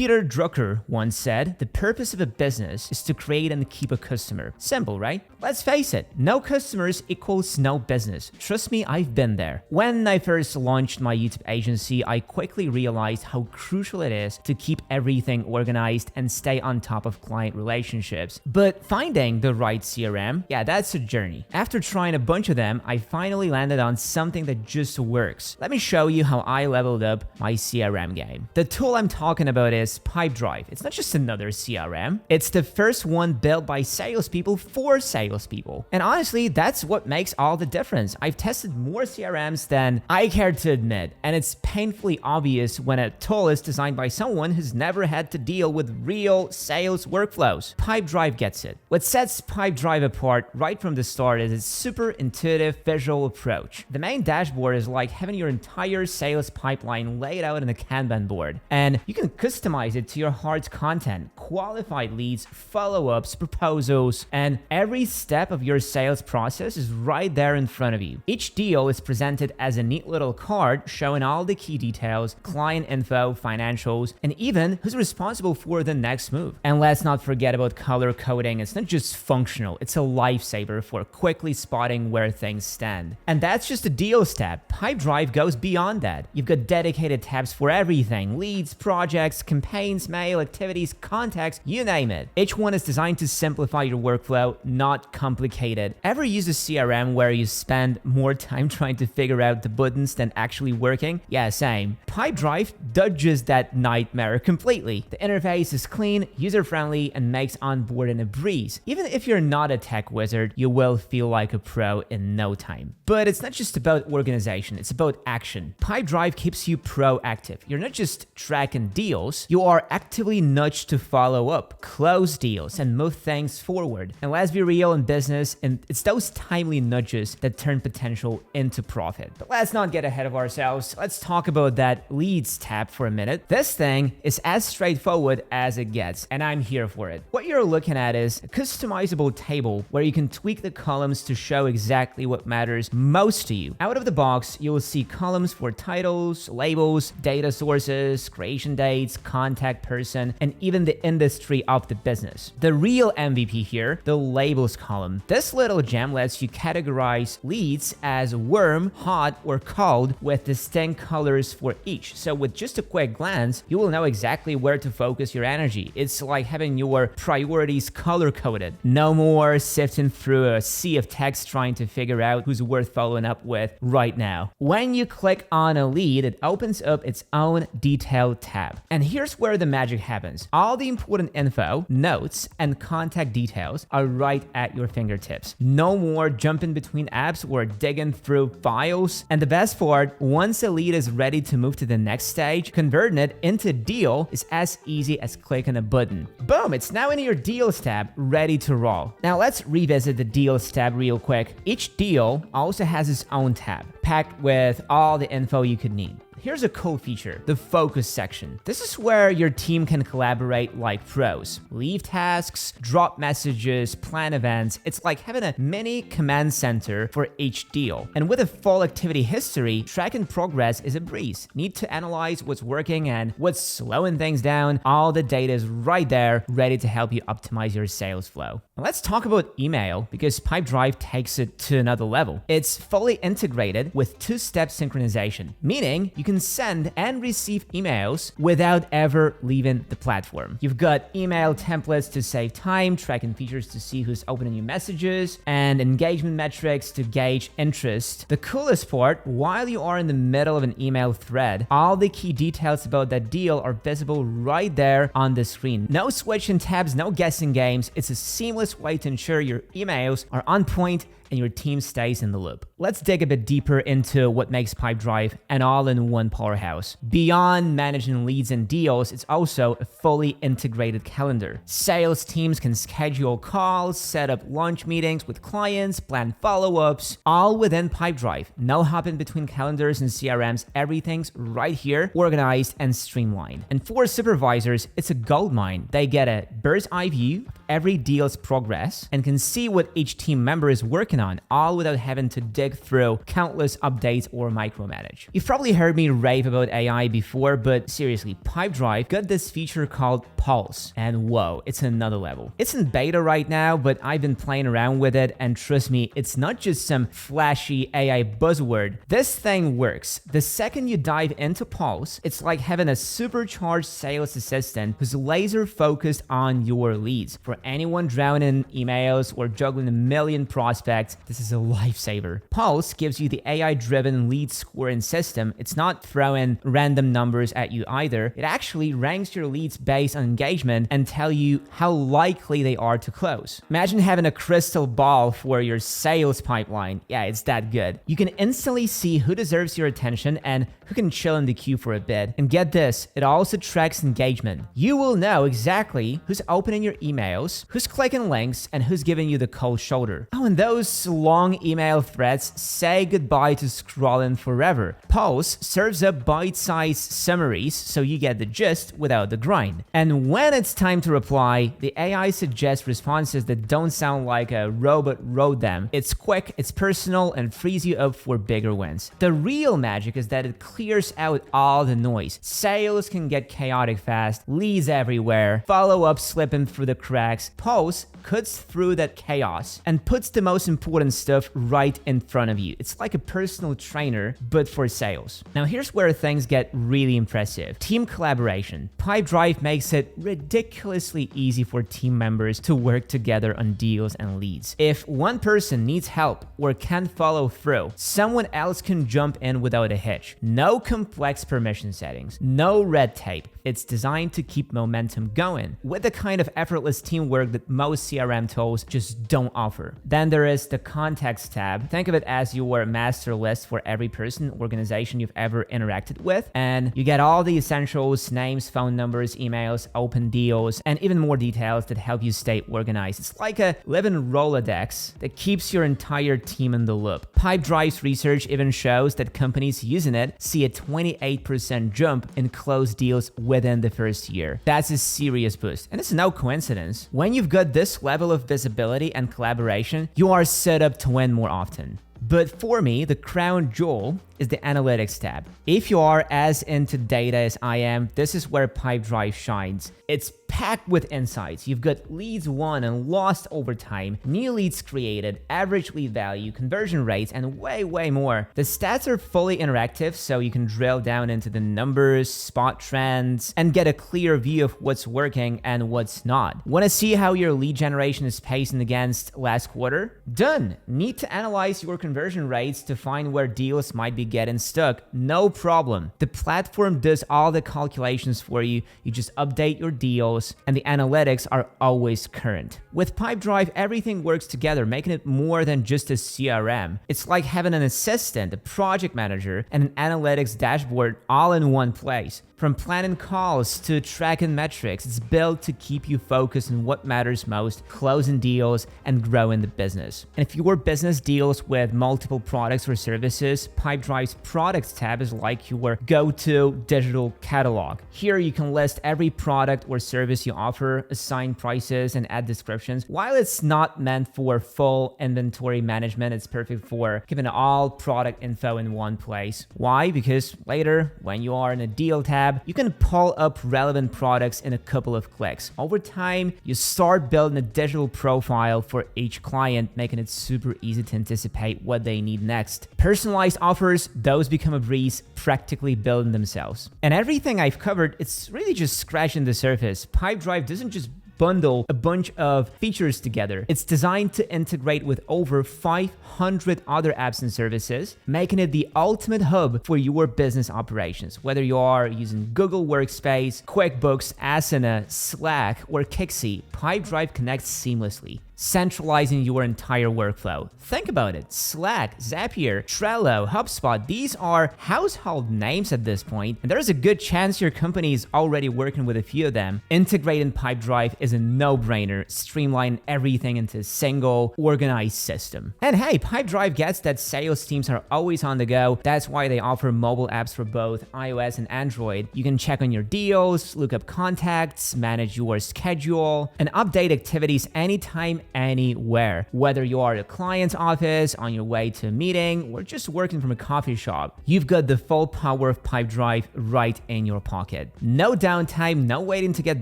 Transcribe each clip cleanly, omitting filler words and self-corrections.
Peter Drucker once said, "The purpose of a business is to create and keep a customer." Simple, right? Let's face it, no customers equals no business. Trust me, I've been there. When I first launched my YouTube agency, I quickly realized how crucial it is to keep everything organized and stay on top of client relationships. But finding the right CRM, yeah, that's a journey. After trying a bunch of them, I finally landed on something that just works. Let me show you how I leveled up my CRM game. The tool I'm talking about is Pipedrive. It's not just another CRM. It's the first one built by salespeople for salespeople. And honestly, that's what makes all the difference. I've tested more CRMs than I care to admit, and it's painfully obvious when a tool is designed by someone who's never had to deal with real sales workflows. Pipedrive gets it. What sets Pipedrive apart right from the start is its super intuitive visual approach. The main dashboard is like having your entire sales pipeline laid out on a Kanban board, and you can customize it to your heart's content: qualified leads, follow-ups, proposals, and every step of your sales process is right there in front of you. Each deal is presented as a neat little card showing all the key details, client info, financials, and even who's responsible for the next move. And let's not forget about color coding. It's not just functional, it's a lifesaver for quickly spotting where things stand. And that's just the deals tab. Pipedrive goes beyond that. You've got dedicated tabs for everything: leads, projects, campaigns, mail, activities, contacts, you name it. Each one is designed to simplify your workflow, not complicate it. Ever use a CRM where you spend more time trying to figure out the buttons than actually working? Yeah, same. Pipedrive dodges that nightmare completely. The interface is clean, user-friendly, and makes onboarding a breeze. Even if you're not a tech wizard, you will feel like a pro in no time. But it's not just about organization, it's about action. Pipedrive keeps you proactive. You're not just tracking deals, you are actively nudged to follow up, close deals, and move things forward. And let's be real in business, and it's those timely nudges that turn potential into profit. But let's not get ahead of ourselves. Let's talk about that leads tab for a minute. This thing is as straightforward as it gets, and I'm here for it. What you're looking at is a customizable table where you can tweak the columns to show exactly what matters most to you. Out of the box, you will see columns for titles, labels, data sources, creation dates, contact person, and even the industry of the business. The real MVP here, the labels column. This little gem lets you categorize leads as warm, hot, or cold with distinct colors for each. So with just a quick glance, you will know exactly where to focus your energy. It's like having your priorities color-coded. No more sifting through a sea of text trying to figure out who's worth following up with right now. When you click on a lead, it opens up its own detailed tab. And here's where the magic happens. All the important info, notes, and contact details are right at your fingertips. No more jumping between apps or digging through files. And the best part, once a lead is ready to move to the next stage, converting it into a deal is as easy as clicking a button. Boom, it's now in your deals tab, ready to roll. Now let's revisit the deals tab real quick. Each deal also has its own tab, packed with all the info you could need. Here's a cool feature, the focus section. This is where your team can collaborate like pros. Leave tasks, drop messages, plan events. It's like having a mini command center for each deal. And with a full activity history, tracking progress is a breeze. Need to analyze what's working and what's slowing things down. All the data is right there, ready to help you optimize your sales flow. Now let's talk about email, because Pipedrive takes it to another level. It's fully integrated with two-step synchronization, meaning you can send and receive emails without ever leaving the platform. You've got email templates to save time, tracking features to see who's opening your messages, and engagement metrics to gauge interest. The coolest part, while you are in the middle of an email thread, all the key details about that deal are visible right there on the screen. No switching tabs, no guessing games. It's a seamless way to ensure your emails are on point and your team stays in the loop. Let's dig a bit deeper into what makes Pipedrive an all-in-one powerhouse. Beyond managing leads and deals, it's also a fully integrated calendar. Sales teams can schedule calls, set up lunch meetings with clients, plan follow-ups, all within Pipedrive. No hopping between calendars and CRMs, everything's right here, organized and streamlined. And for supervisors, it's a goldmine. They get a bird's eye view of every deal's progress and can see what each team member is working on, all without having to dig through countless updates or micromanage. You've probably heard me rave about AI before, but seriously, Pipedrive got this feature called Pulse, and whoa, it's another level. It's in beta right now, but I've been playing around with it, and trust me, it's not just some flashy AI buzzword. This thing works. The second you dive into Pulse, it's like having a supercharged sales assistant who's laser focused on your leads. For anyone drowning in emails or juggling a million prospects, this is a lifesaver. Pulse gives you the AI-driven lead scoring system. It's not throwing random numbers at you either. It actually ranks your leads based on engagement and tell you how likely they are to close. Imagine having a crystal ball for your sales pipeline. Yeah, it's that good. You can instantly see who deserves your attention and who can chill in the queue for a bit. And get this, it also tracks engagement. You will know exactly who's opening your emails, who's clicking links, and who's giving you the cold shoulder. Oh, and those long email threads say goodbye to scrolling forever. Pulse serves up bite-sized summaries so you get the gist without the grind. And when it's time to reply, the AI suggests responses that don't sound like a robot wrote them. It's quick, it's personal, and frees you up for bigger wins. The real magic is that it clears out all the noise. Sales can get chaotic fast, leads everywhere, follow-up slipping through the cracks. Pulse cuts through that chaos and puts the most important stuff right in front of you. It's like a personal trainer, but for sales. Now here's where things get really impressive. Team collaboration. Pipedrive makes it ridiculously easy for team members to work together on deals and leads. If one person needs help or can't follow through, someone else can jump in without a hitch. No complex permission settings, no red tape. It's designed to keep momentum going with the kind of effortless teamwork that most CRM tools just don't offer. Then there is the Contacts tab. Think of it as your master list for every person, organization you've ever interacted with. And you get all the essentials, names, phone numbers, emails, open deals, and even more details that help you stay organized. It's like a living Rolodex that keeps your entire team in the loop. Pipedrive's research even shows that companies using it see a 28% jump in closed deals within the first year. That's a serious boost, and it's no coincidence. When you've got this level of visibility and collaboration, you are set up to win more often. But for me, the crown jewel is the Analytics tab. If you are as into data as I am, this is where Pipedrive shines. It's packed with insights. You've got leads won and lost over time, new leads created, average lead value, conversion rates, and way more. The stats are fully interactive, so you can drill down into the numbers, spot trends, and get a clear view of what's working and what's not. Want to see how your lead generation is pacing against last quarter? Done. Need to analyze your conversion rates to find where deals might be getting stuck? No problem. The platform does all the calculations for you. You just update your deals, and the analytics are always current. With Pipedrive, everything works together, making it more than just a CRM. It's like having an assistant, a project manager, and an analytics dashboard all in one place. From planning calls to tracking metrics, it's built to keep you focused on what matters most, closing deals, and growing the business. And if your business deals with multiple products or services, Pipedrive's Products tab is like your go-to digital catalog. Here you can list every product or service you offer, assign prices, and add descriptions. While it's not meant for full inventory management, it's perfect for keeping all product info in one place. Why? Because later, when you are in a deal tab, you can pull up relevant products in a couple of clicks. Over time, you start building a digital profile for each client, making it super easy to anticipate what they need next. Personalized offers, those become a breeze, practically building themselves. And everything I've covered, it's really just scratching the surface. Pipedrive doesn't just bundle a bunch of features together. It's designed to integrate with over 500 other apps and services, making it the ultimate hub for your business operations. Whether you are using Google Workspace, QuickBooks, Asana, Slack, or Kixi, Pipedrive connects seamlessly. centralizing your entire workflow. Think about it. Slack, Zapier, Trello, HubSpot, these are household names at this point, and there's a good chance your company is already working with a few of them. Integrating Pipedrive is a no-brainer, streamline everything into a single, organized system. And hey, Pipedrive gets that sales teams are always on the go. That's why they offer mobile apps for both iOS and Android. You can check on your deals, look up contacts, manage your schedule, and update activities anytime, anywhere. Whether you are at a client's office, on your way to a meeting, or just working from a coffee shop, you've got the full power of Pipedrive right in your pocket. No downtime, no waiting to get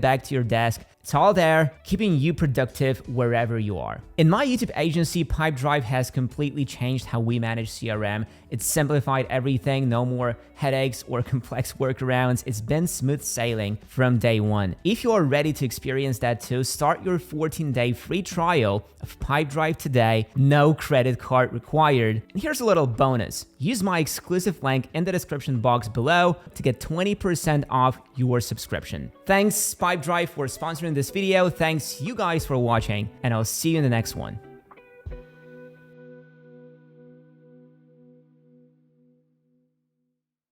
back to your desk. It's all there, keeping you productive wherever you are. In my YouTube agency, Pipedrive has completely changed how we manage CRM. It's simplified everything, no more headaches or complex workarounds. It's been smooth sailing from day one. If you are ready to experience that too, start your 14-day free trial of Pipedrive today. No credit card required. And here's a little bonus. Use my exclusive link in the description box below to get 20% off your subscription. Thanks, Pipedrive, for sponsoring this video. Thanks you guys for watching, and I'll see you in the next one.